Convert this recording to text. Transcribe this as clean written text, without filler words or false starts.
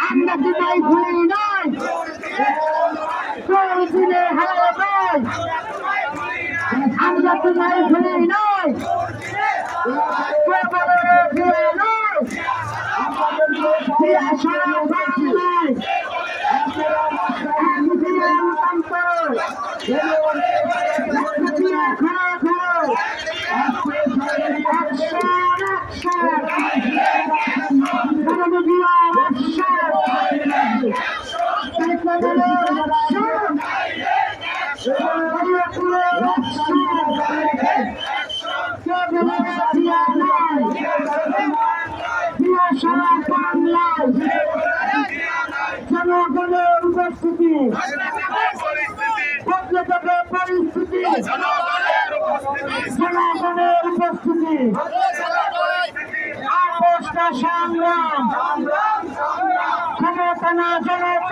আমরা কি নাই ভুলি নাই দিনে হারাই আমরা কি নাই ভুলি নাই জনগণের উপস্থিতি পরিস্থিতি জনগণের উপস্থিতি আপোষটা সংগ্রাম ক্ষমতা না জনগণ